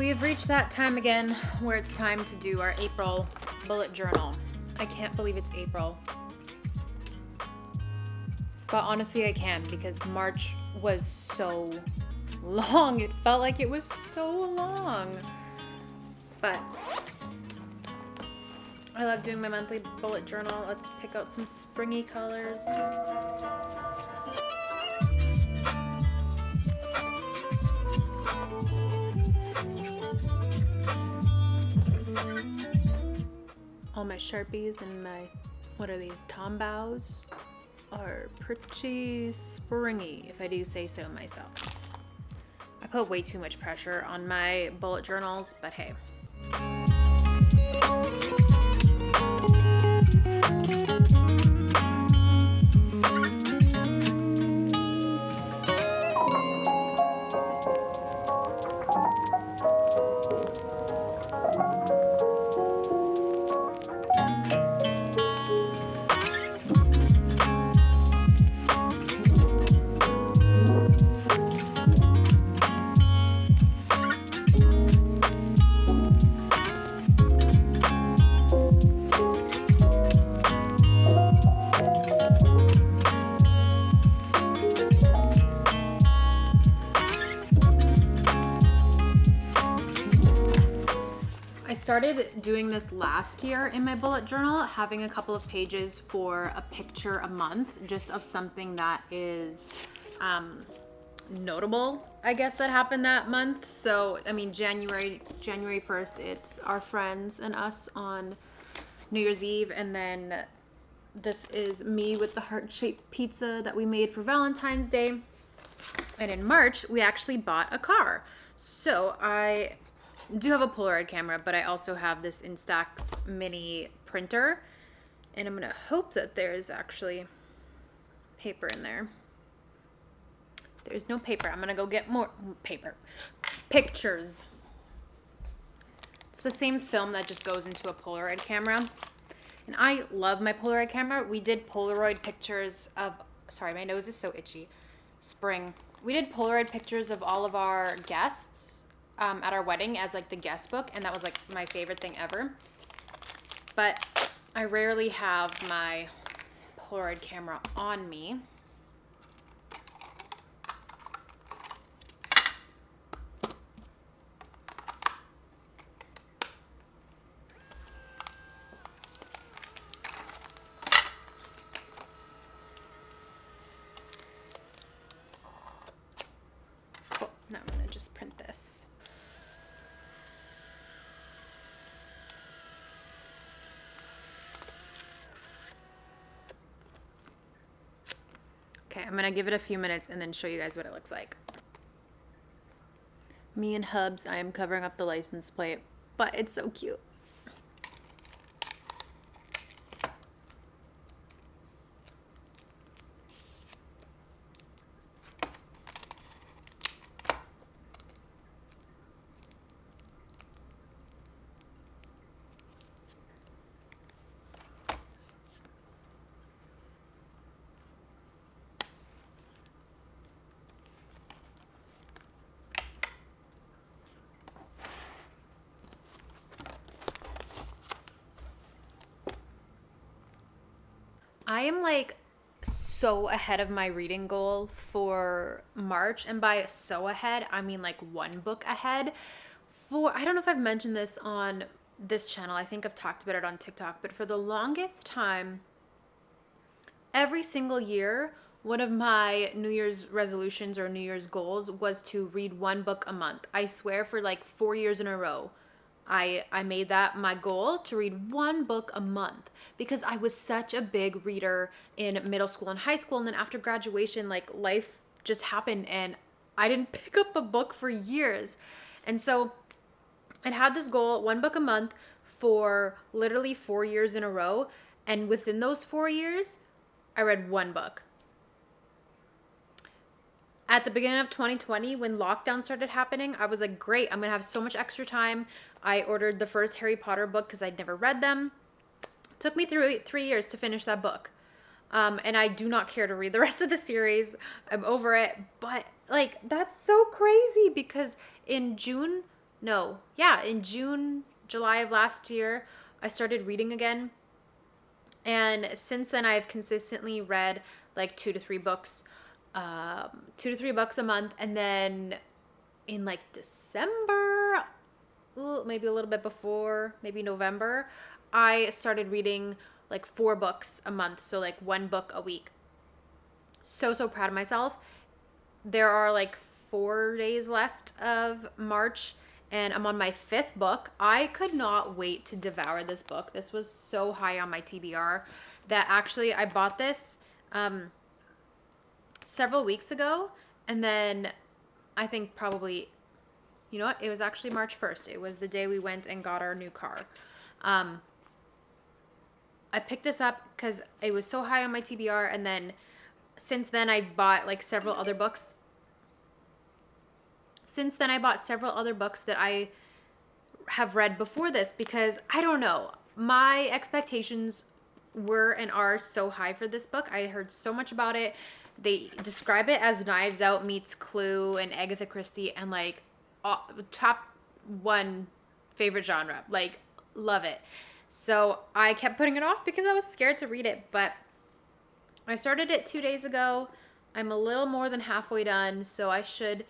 We have reached that time again where it's time to do our April bullet journal. I can't believe it's April. But honestly, I can, because March was so long. It felt like it was so long. But I love doing my monthly bullet journal. Let's pick out some springy colors. All my Sharpies and my, what are these, Tombows, are pretty springy, if I do say so myself. I put way too much pressure on my bullet journals, but hey. I started doing this last year in my bullet journal, having a couple of pages for a picture a month, just of something that is notable, I guess, that happened that month. So, I mean, January 1st, it's our friends and us on New Year's Eve, and then this is me with the heart-shaped pizza that we made for Valentine's Day. And in March, we actually bought a car. So I do have a Polaroid camera, but I also have this Instax mini printer, and I'm gonna hope that there's actually paper in there. There's no paper. I'm gonna go get more paper. Pictures. It's the same film that just goes into a Polaroid camera, and I love my Polaroid camera. We did Polaroid pictures of, sorry, my nose is so itchy. Spring. We did Polaroid pictures of all of our guests at our wedding as like the guest book, and that was like my favorite thing ever. But I rarely have my Polaroid camera on me. Cool. Now I'm gonna just print this. Okay, I'm gonna give it a few minutes and then show you guys what it looks like. Me and Hubs, I am covering up the license plate, but it's so cute. I am like so ahead of my reading goal for March, and by so ahead, I mean like one book ahead. I don't know if I've mentioned this on this channel. I think I've talked about it on TikTok, but for the longest time, every single year, one of my New Year's resolutions or New Year's goals was to read one book a month. I swear, for like 4 years in a row, I made that my goal, to read one book a month, because I was such a big reader in middle school and high school. And then after graduation, like, life just happened and I didn't pick up a book for years. And so I had this goal, one book a month, for literally 4 years in a row. And within those 4 years, I read one book. At the beginning of 2020, when lockdown started happening, I was like, great, I'm gonna have so much extra time. I ordered the first Harry Potter book because I'd never read them. Took me through 3 years to finish that book. And I do not care to read the rest of the series. I'm over it. But like, that's so crazy, because in June no, yeah, in June, July of last year, I started reading again. And since then, I've consistently read like 2 to 3 books, 2 to 3 books a month. And then in like December, ooh, maybe a little bit before, maybe November, I started reading like 4 books a month. So like 1 book a week. So proud of myself. There are like 4 days left of March, and I'm on my 5th book. I could not wait to devour this book. This was so high on my TBR that actually I bought this several weeks ago, and then I think probably, you know what? It was actually March 1st. It was the day we went and got our new car. I picked this up because it was so high on my TBR, and then since then I bought like several other books. Since then I bought several other books that I have read before this because I don't know, my expectations were and are so high for this book. I heard so much about it. They describe it as Knives Out meets Clue and Agatha Christie, and like top 1 favorite genre. Like, love it. So I kept putting it off because I was scared to read it, but I started it 2 days ago. I'm a little more than halfway done, so I should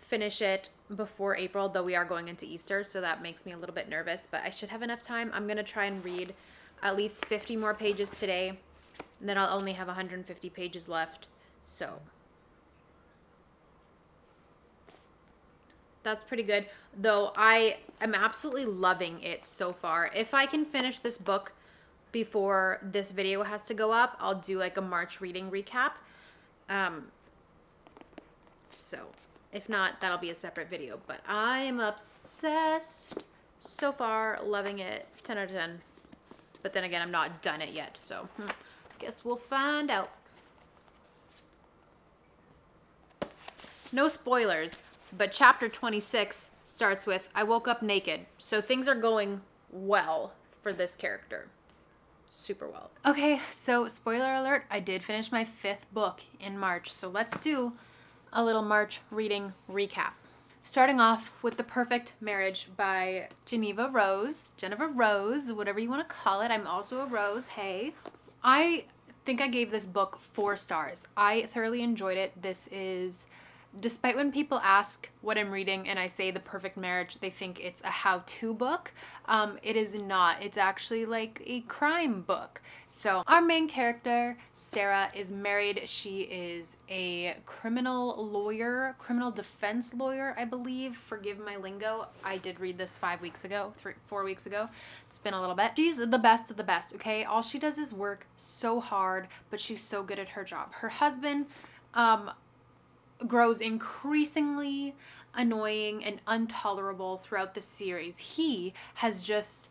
finish it before April, though we are going into Easter, so that makes me a little bit nervous, but I should have enough time. I'm going to try and read at least 50 more pages today, and then I'll only have 150 pages left, so that's pretty good, though I am absolutely loving it so far. If I can finish this book before this video has to go up, I'll do like a March reading recap. So if not, that'll be a separate video, but I am obsessed so far, loving it, 10 out of 10. But then again, I'm not done it yet, so guess we'll find out. No spoilers, but chapter 26 starts with, I woke up naked. So things are going well for this character. Super well. Okay, so spoiler alert, I did finish my 5th book in March. So let's do a little March reading recap. Starting off with The Perfect Marriage by Jennifer Rose, whatever you want to call it. I'm also a Rose, hey. I think I gave this book 4 stars. I thoroughly enjoyed it. This is, despite when people ask what I'm reading and I say The Perfect Marriage, they think it's a how-to book. It is not. It's actually like a crime book. So our main character, Sarah, is married. She is a criminal defense lawyer, I believe. Forgive my lingo. I did read this 4 weeks ago. It's been a little bit. She's the best of the best, okay? All she does is work so hard, but she's so good at her job. Her husband, grows increasingly annoying and intolerable throughout the series. He has just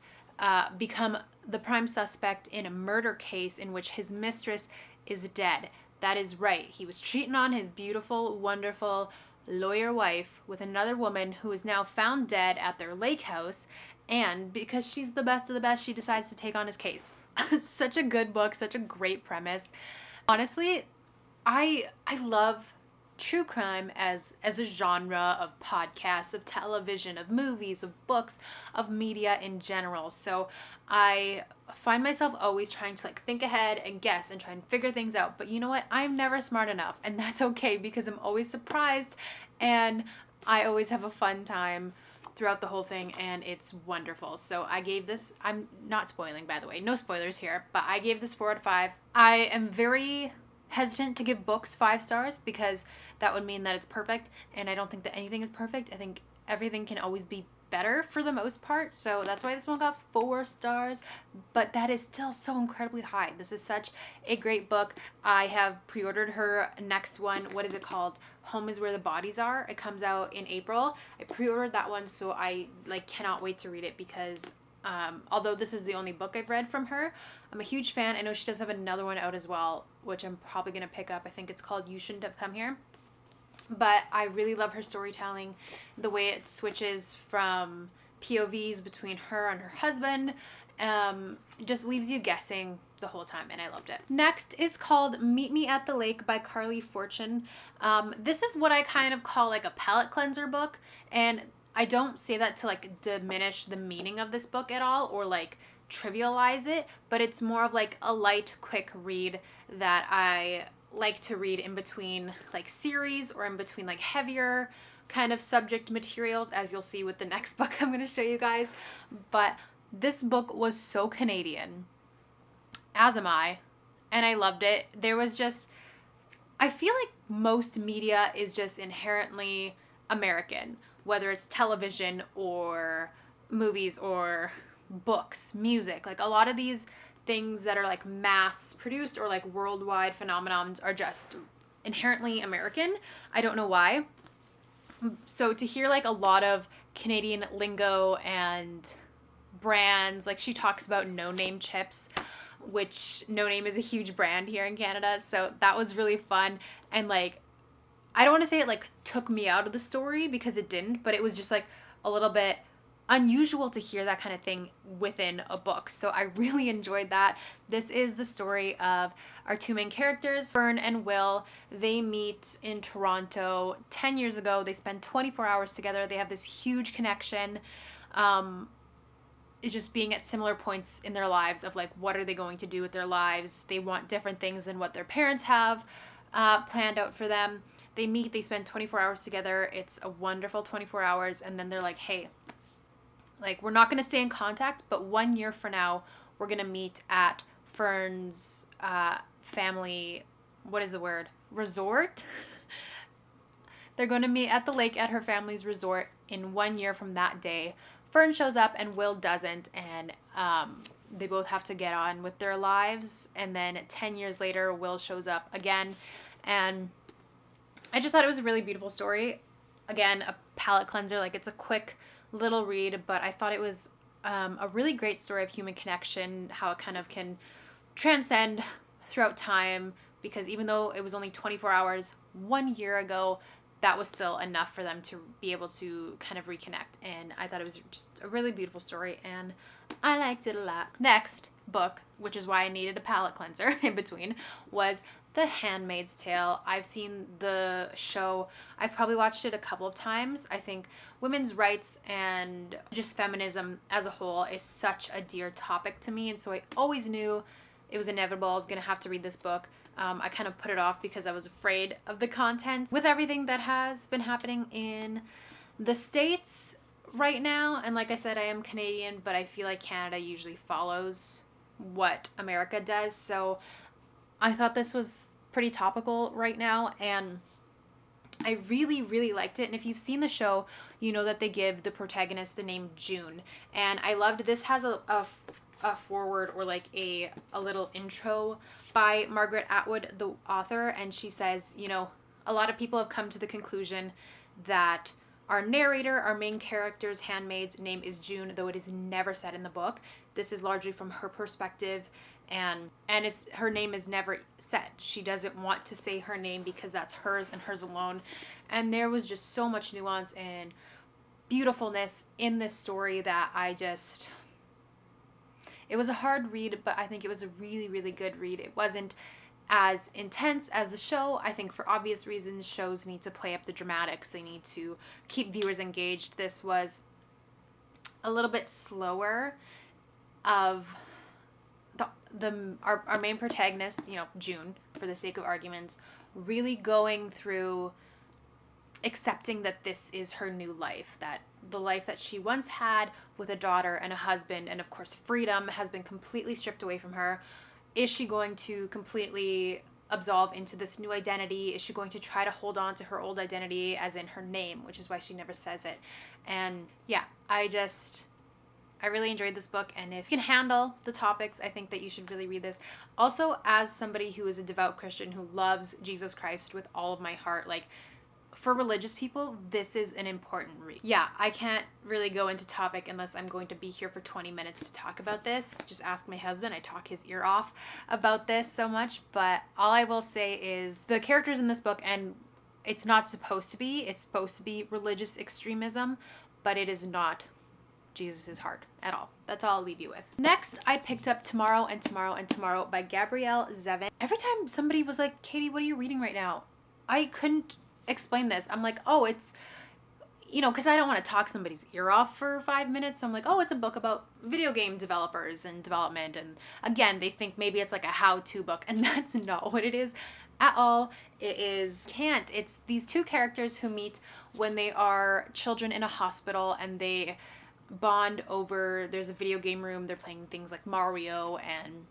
become the prime suspect in a murder case in which his mistress is dead. That is right. He was cheating on his beautiful, wonderful lawyer wife with another woman who is now found dead at their lake house, and because she's the best of the best, she decides to take on his case. Such a good book, such a great premise. Honestly, I love true crime as a genre of podcasts, of television, of movies, of books, of media in general. So I find myself always trying to like think ahead and guess and try and figure things out. But you know what? I'm never smart enough, and that's okay because I'm always surprised and I always have a fun time throughout the whole thing, and it's wonderful. So I gave this, I'm not spoiling, by the way, no spoilers here, but I gave this 4 out of 5. I am very hesitant to give books 5 stars because that would mean that it's perfect, and I don't think that anything is perfect. I think everything can always be better for the most part, so that's why this one got 4 stars, but that is still so incredibly high. This is such a great book. I have pre-ordered her next one. What is it called? Home is Where the Bodies Are. It comes out in April. I pre-ordered that one, so I like cannot wait to read it because although this is the only book I've read from her, I'm a huge fan. I know she does have another one out as well, which I'm probably going to pick up. I think it's called You Shouldn't Have Come Here. But I really love her storytelling, the way it switches from POVs between her and her husband. Just leaves you guessing the whole time, and I loved it. Next is called Meet Me at the Lake by Carly Fortune. This is what I kind of call like a palate cleanser book, and I don't say that to like diminish the meaning of this book at all or like trivialize it, but it's more of like a light, quick read that I like to read in between like series or in between like heavier kind of subject materials, as you'll see with the next book I'm going to show you guys. But this book was so Canadian, as am I, and I loved it. There was just, I feel like most media is just inherently American, whether it's television or movies or books, music. Like a lot of these things that are like mass produced or like worldwide phenomenons are just inherently American. I don't know why. So to hear like a lot of Canadian lingo and brands, like she talks about No Name chips, which No Name is a huge brand here in Canada. So that was really fun. And like, I don't want to say it like took me out of the story because it didn't, but it was just like a little bit unusual to hear that kind of thing within a book. So I really enjoyed that. This is the story of our two main characters, Fern and Will. They meet in Toronto 10 years ago. They spend 24 hours together. They have this huge connection. It's just being at similar points in their lives of like, what are they going to do with their lives? They want different things than what their parents have planned out for them. They meet, they spend 24 hours together. It's a wonderful 24 hours. And then they're like, hey, like, we're not going to stay in contact, but 1 year from now, we're going to meet at Fern's family, what is the word? Resort? They're going to meet at the lake at her family's resort in 1 year from that day. Fern shows up and Will doesn't, and they both have to get on with their lives. And then 10 years later, Will shows up again. And I just thought it was a really beautiful story. Again, a palate cleanser. Like, it's a quick little read, but I thought it was a really great story of human connection, how it kind of can transcend throughout time, because even though it was only 24 hours 1 year ago, that was still enough for them to be able to kind of reconnect. And I thought it was just a really beautiful story, and I liked it a lot. Next book, which is why I needed a palate cleanser in between, was The Handmaid's Tale. I've seen the show. I've probably watched it a couple of times. I think women's rights and just feminism as a whole is such a dear topic to me, and so I always knew it was inevitable I was going to have to read this book. I kind of put it off because I was afraid of the content. With everything that has been happening in the States right now, and like I said, I am Canadian, but I feel like Canada usually follows what America does, so I thought this was pretty topical right now, and I really, really liked it. And if you've seen the show, you know that they give the protagonist the name June, and I loved this. Has a foreword or like a little intro by Margaret Atwood, the author, and she says, you know, a lot of people have come to the conclusion that our narrator, our main character's handmaid's name is June, though it is never said in the book. This is largely from her perspective, and her name is never said. She doesn't want to say her name because that's hers and hers alone. And there was just so much nuance and beautifulness in this story that it was a hard read, but I think it was a really, really good read. It wasn't as intense as the show. I think for obvious reasons, shows need to play up the dramatics. They need to keep viewers engaged. This was a little bit slower of our main protagonist, you know, June, for the sake of arguments, really going through accepting that this is her new life, that the life that she once had with a daughter and a husband, and of course freedom, has been completely stripped away from her. Is she going to completely absolve into this new identity? Is she going to try to hold on to her old identity, as in her name, which is why she never says it? And yeah, I really enjoyed this book, and if you can handle the topics, I think that you should really read this. Also, as somebody who is a devout Christian who loves Jesus Christ with all of my heart, like, for religious people, this is an important read. Yeah, I can't really go into topic unless I'm going to be here for 20 minutes to talk about this. Just ask my husband. I talk his ear off about this so much. But all I will say is the characters in this book, and it's not supposed to be. It's supposed to be religious extremism, but it is not Jesus' heart at all. That's all I'll leave you with. Next, I picked up Tomorrow and Tomorrow and Tomorrow by Gabrielle Zevin. Every time somebody was like, Katie, what are you reading right now? I couldn't explain this. I'm like, oh, it's, you know, because I don't want to talk somebody's ear off for 5 minutes. So I'm like, oh, it's a book about video game developers and development. And again, they think maybe it's like a how-to book, and that's not what it is at all. It's these two characters who meet when they are children in a hospital, and they bond over, there's a video game room, they're playing things like Mario and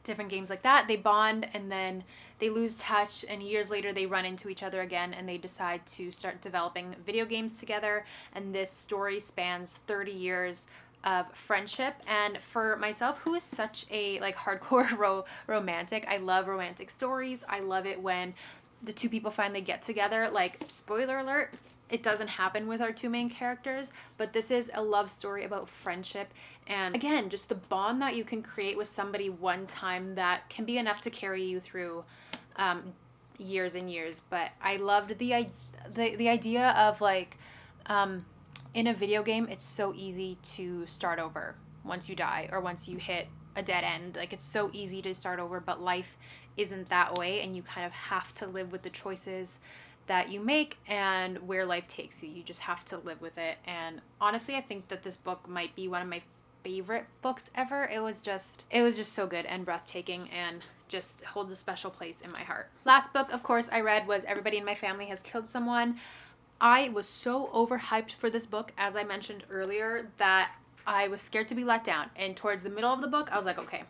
different games like that. They bond, and then they lose touch, and years later they run into each other again, and they decide to start developing video games together. And this story spans 30 years of friendship. And for myself, who is such a like hardcore romantic, I love romantic stories. I love it when the two people finally get together. Like, spoiler alert, it doesn't happen with our two main characters, but this is a love story about friendship. And again, just the bond that you can create with somebody one time that can be enough to carry you through years and years. But I loved the idea of like, in a video game, it's so easy to start over once you die or once you hit a dead end. Like, it's so easy to start over, but life isn't that way, and you kind of have to live with the choices that you make and where life takes you. You just have to live with it. And honestly, I think that this book might be one of my favorite books ever. It was just so good and breathtaking, and just holds a special place in my heart. Last book, of course, I read was Everybody in My Family Has Killed Someone. I was so overhyped for this book, as I mentioned earlier, that I was scared to be let down. And towards the middle of the book, I was like, okay,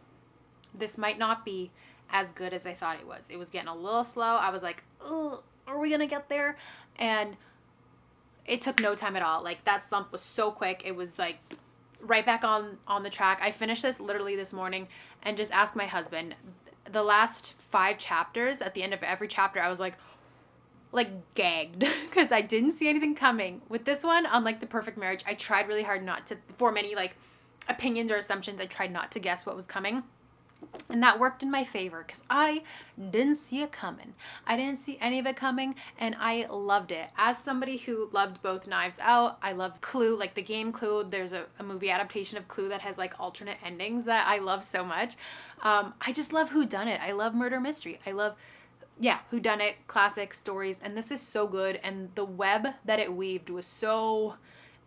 this might not be as good as I thought it was. It was getting a little slow. I was like, oh, are we gonna get there? And it took no time at all. Like, that slump was so quick. It was like right back on the track. I finished this literally this morning and just asked my husband. The last 5 chapters, at the end of every chapter, I was like gagged because I didn't see anything coming. With this one, unlike The Perfect Marriage, I tried really hard not to form any like opinions or assumptions. I tried not to guess what was coming. And that worked in my favor because I didn't see it coming. I didn't see any of it coming, and I loved it. As somebody who loved both Knives Out, I loved Clue, like the game Clue. There's a movie adaptation of Clue that has like alternate endings that I love so much. I just love whodunit. I love murder mystery. I love, whodunit, classic stories. And this is so good. And the web that it weaved was so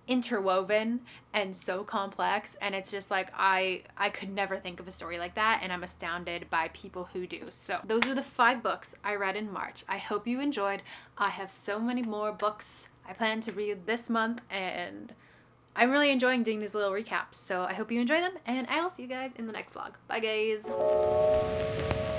interwoven and so complex, and it's just like I could never think of a story like that, and I'm astounded by people who do. So those are the 5 books I read in March. I hope you enjoyed. I have so many more books I plan to read this month, and I'm really enjoying doing these little recaps. So I hope you enjoy them, and I'll see you guys in the next vlog. Bye guys.